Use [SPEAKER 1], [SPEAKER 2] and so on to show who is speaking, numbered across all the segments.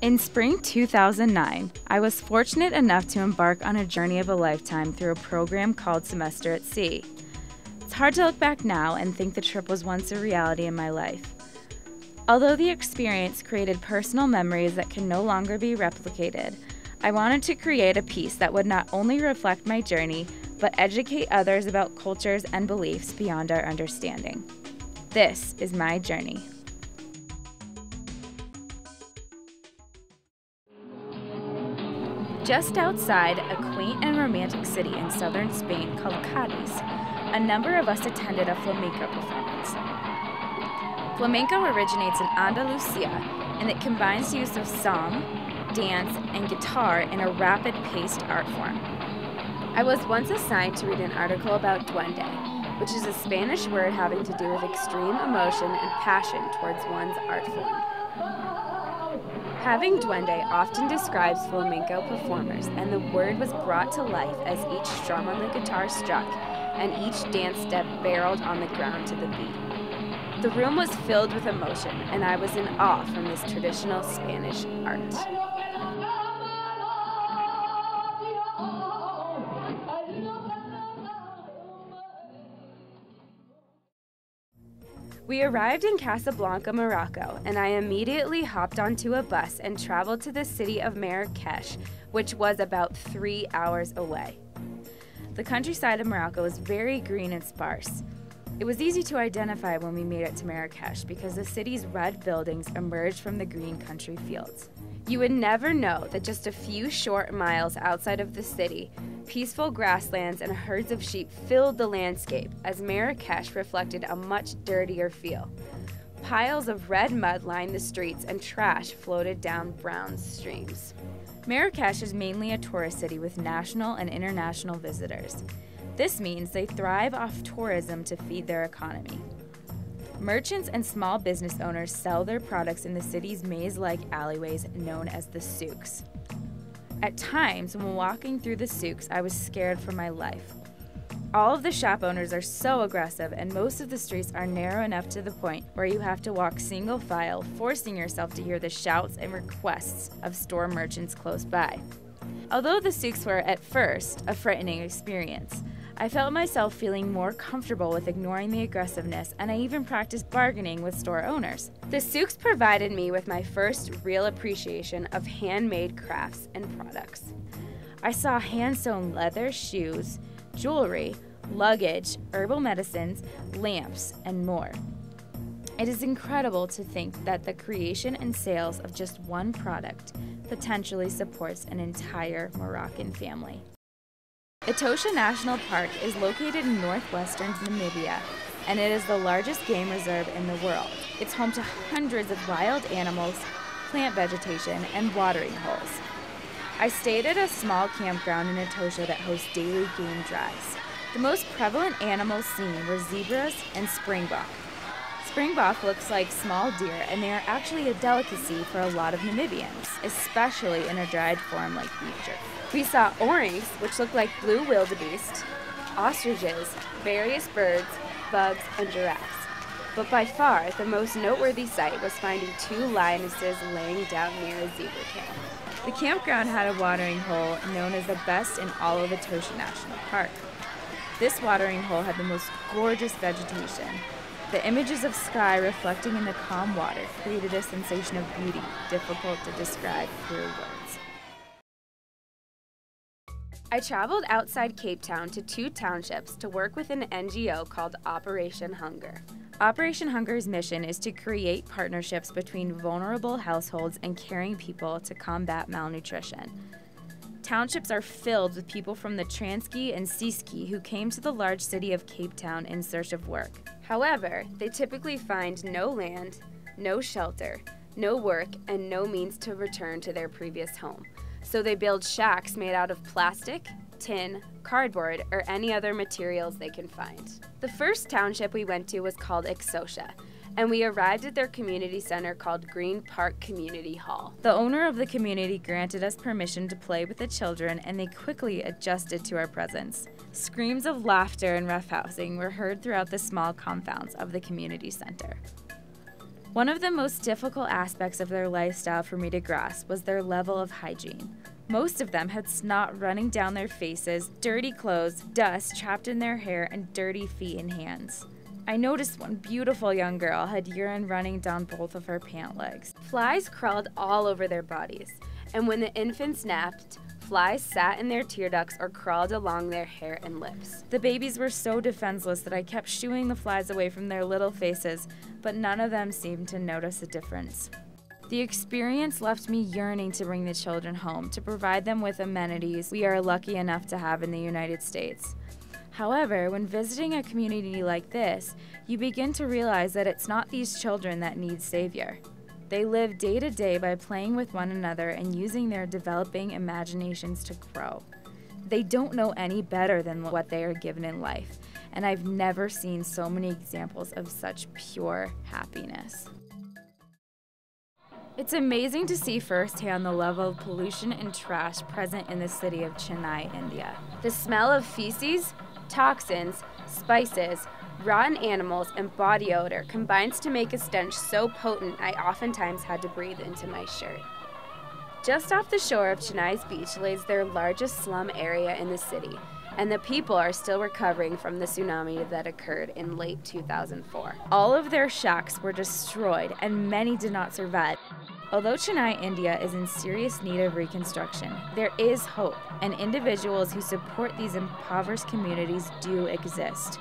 [SPEAKER 1] In spring 2009, I was fortunate enough to embark on a journey of a lifetime through a program called Semester at Sea. It's hard to look back now and think the trip was once a reality in my life. Although the experience created personal memories that can no longer be replicated, I wanted to create a piece that would not only reflect my journey, but educate others about cultures and beliefs beyond our understanding. This is my journey. Just outside a quaint and romantic city in southern Spain called Cadiz, a number of us attended a flamenco performance. Flamenco originates in Andalusia, and it combines the use of song, dance, and guitar in a rapid-paced art form. I was once assigned to read an article about duende, which is a Spanish word having to do with extreme emotion and passion towards one's art form. Having duende often describes flamenco performers, and the word was brought to life as each strum on the guitar struck and each dance step barreled on the ground to the beat. The room was filled with emotion, and I was in awe from this traditional Spanish art. We arrived in Casablanca, Morocco, and I immediately hopped onto a bus and traveled to the city of Marrakesh, which was about 3 hours away. The countryside of Morocco was very green and sparse. It was easy to identify when we made it to Marrakesh because the city's red buildings emerged from the green country fields. You would never know that just a few short miles outside of the city, peaceful grasslands and herds of sheep filled the landscape as Marrakesh reflected a much dirtier feel. Piles of red mud lined the streets and trash floated down brown streams. Marrakesh is mainly a tourist city with national and international visitors. This means they thrive off tourism to feed their economy. Merchants and small business owners sell their products in the city's maze-like alleyways known as the souks. At times, when walking through the souks, I was scared for my life. All of the shop owners are so aggressive, and most of the streets are narrow enough to the point where you have to walk single file, forcing yourself to hear the shouts and requests of store merchants close by. Although the souks were, at first, a frightening experience, I felt myself feeling more comfortable with ignoring the aggressiveness, and I even practiced bargaining with store owners. The souks provided me with my first real appreciation of handmade crafts and products. I saw hand-sewn leather, shoes, jewelry, luggage, herbal medicines, lamps, and more. It is incredible to think that the creation and sales of just one product potentially supports an entire Moroccan family. Etosha National Park is located in northwestern Namibia, and it is the largest game reserve in the world. It's home to hundreds of wild animals, plant vegetation, and watering holes. I stayed at a small campground in Etosha that hosts daily game drives. The most prevalent animals seen were zebras and springbok. Springbok looks like small deer, and they are actually a delicacy for a lot of Namibians, especially in a dried form like beef jerky. We saw orangs, which look like blue wildebeest, ostriches, various birds, bugs, and giraffes. But by far, the most noteworthy sight was finding 2 lionesses laying down near a zebra camp. The campground had a watering hole known as the best in all of Etosha National Park. This watering hole had the most gorgeous vegetation. The images of sky reflecting in the calm water created a sensation of beauty difficult to describe through words. I traveled outside Cape Town to 2 townships to work with an NGO called Operation Hunger. Operation Hunger's mission is to create partnerships between vulnerable households and caring people to combat malnutrition. Townships are filled with people from the Transkei and Siskiyou who came to the large city of Cape Town in search of work. However, they typically find no land, no shelter, no work, and no means to return to their previous home. So they build shacks made out of plastic, tin, cardboard, or any other materials they can find. The first township we went to was called Exosha, and we arrived at their community center called Green Park Community Hall. The owner of the community granted us permission to play with the children, and they quickly adjusted to our presence. Screams of laughter and roughhousing were heard throughout the small compounds of the community center. One of the most difficult aspects of their lifestyle for me to grasp was their level of hygiene. Most of them had snot running down their faces, dirty clothes, dust trapped in their hair, and dirty feet and hands. I noticed one beautiful young girl had urine running down both of her pant legs. Flies crawled all over their bodies, and when the infants napped, flies sat in their tear ducts or crawled along their hair and lips. The babies were so defenseless that I kept shooing the flies away from their little faces, but none of them seemed to notice a difference. The experience left me yearning to bring the children home, to provide them with amenities we are lucky enough to have in the United States. However, when visiting a community like this, you begin to realize that it's not these children that need savior. They live day to day by playing with one another and using their developing imaginations to grow. They don't know any better than what they are given in life, and I've never seen so many examples of such pure happiness. It's amazing to see firsthand the level of pollution and trash present in the city of Chennai, India. The smell of feces, toxins, spices, rotten animals, and body odor combines to make a stench so potent I oftentimes had to breathe into my shirt. Just off the shore of Chennai's beach lays their largest slum area in the city, and the people are still recovering from the tsunami that occurred in late 2004. All of their shacks were destroyed, and many did not survive. Although Chennai, India is in serious need of reconstruction, there is hope, and individuals who support these impoverished communities do exist.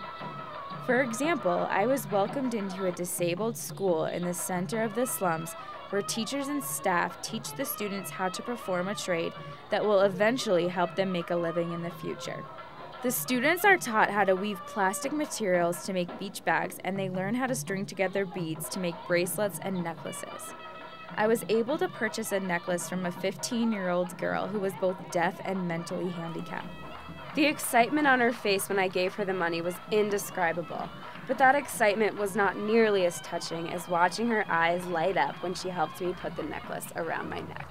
[SPEAKER 1] For example, I was welcomed into a disabled school in the center of the slums where teachers and staff teach the students how to perform a trade that will eventually help them make a living in the future. The students are taught how to weave plastic materials to make beach bags, and they learn how to string together beads to make bracelets and necklaces. I was able to purchase a necklace from a 15-year-old girl who was both deaf and mentally handicapped. The excitement on her face when I gave her the money was indescribable, but that excitement was not nearly as touching as watching her eyes light up when she helped me put the necklace around my neck.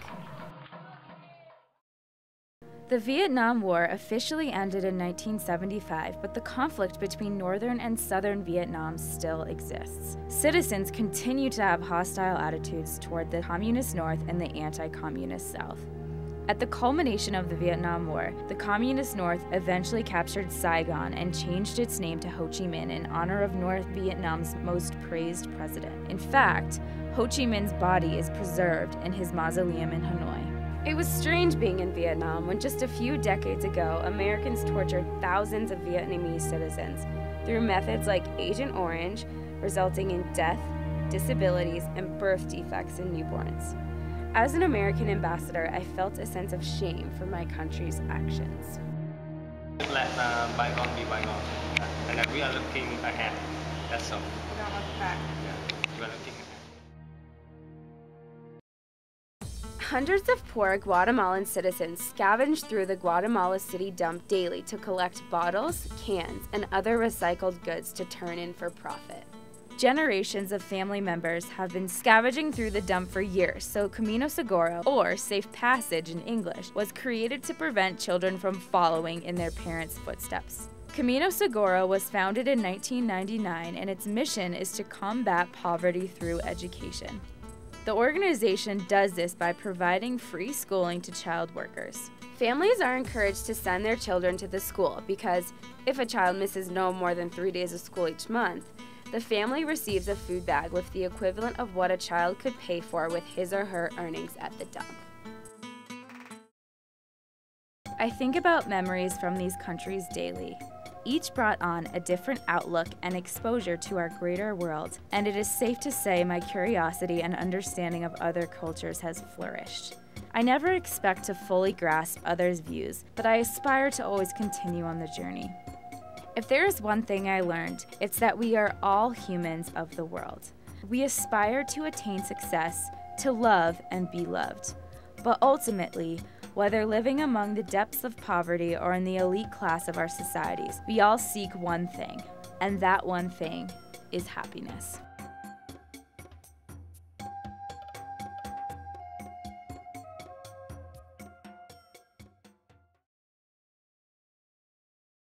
[SPEAKER 1] The Vietnam War officially ended in 1975, but the conflict between northern and southern Vietnam still exists. Citizens continue to have hostile attitudes toward the communist North and the anti-communist South. At the culmination of the Vietnam War, the communist North eventually captured Saigon and changed its name to Ho Chi Minh in honor of North Vietnam's most praised president. In fact, Ho Chi Minh's body is preserved in his mausoleum in Hanoi. It was strange being in Vietnam when just a few decades ago, Americans tortured thousands of Vietnamese citizens through methods like Agent Orange, resulting in death, disabilities, and birth defects in newborns. As an American ambassador, I felt a sense of shame for my country's actions.
[SPEAKER 2] Let bygone be bygone, and we are looking ahead. That's all.
[SPEAKER 1] We don't look back.
[SPEAKER 2] Yeah, we are looking ahead.
[SPEAKER 1] Hundreds of poor Guatemalan citizens scavenged through the Guatemala City dump daily to collect bottles, cans, and other recycled goods to turn in for profit. Generations of family members have been scavenging through the dump for years, so Camino Seguro, or Safe Passage in English, was created to prevent children from following in their parents' footsteps. Camino Seguro was founded in 1999, and its mission is to combat poverty through education. The organization does this by providing free schooling to child workers. Families are encouraged to send their children to the school because if a child misses no more than 3 days of school each month, the family receives a food bag with the equivalent of what a child could pay for with his or her earnings at the dump. I think about memories from these countries daily. Each brought on a different outlook and exposure to our greater world, and it is safe to say my curiosity and understanding of other cultures has flourished. I never expect to fully grasp others' views, but I aspire to always continue on the journey. If there is one thing I learned, it's that we are all humans of the world. We aspire to attain success, to love and be loved. But ultimately, whether living among the depths of poverty or in the elite class of our societies, we all seek one thing, and that one thing is happiness.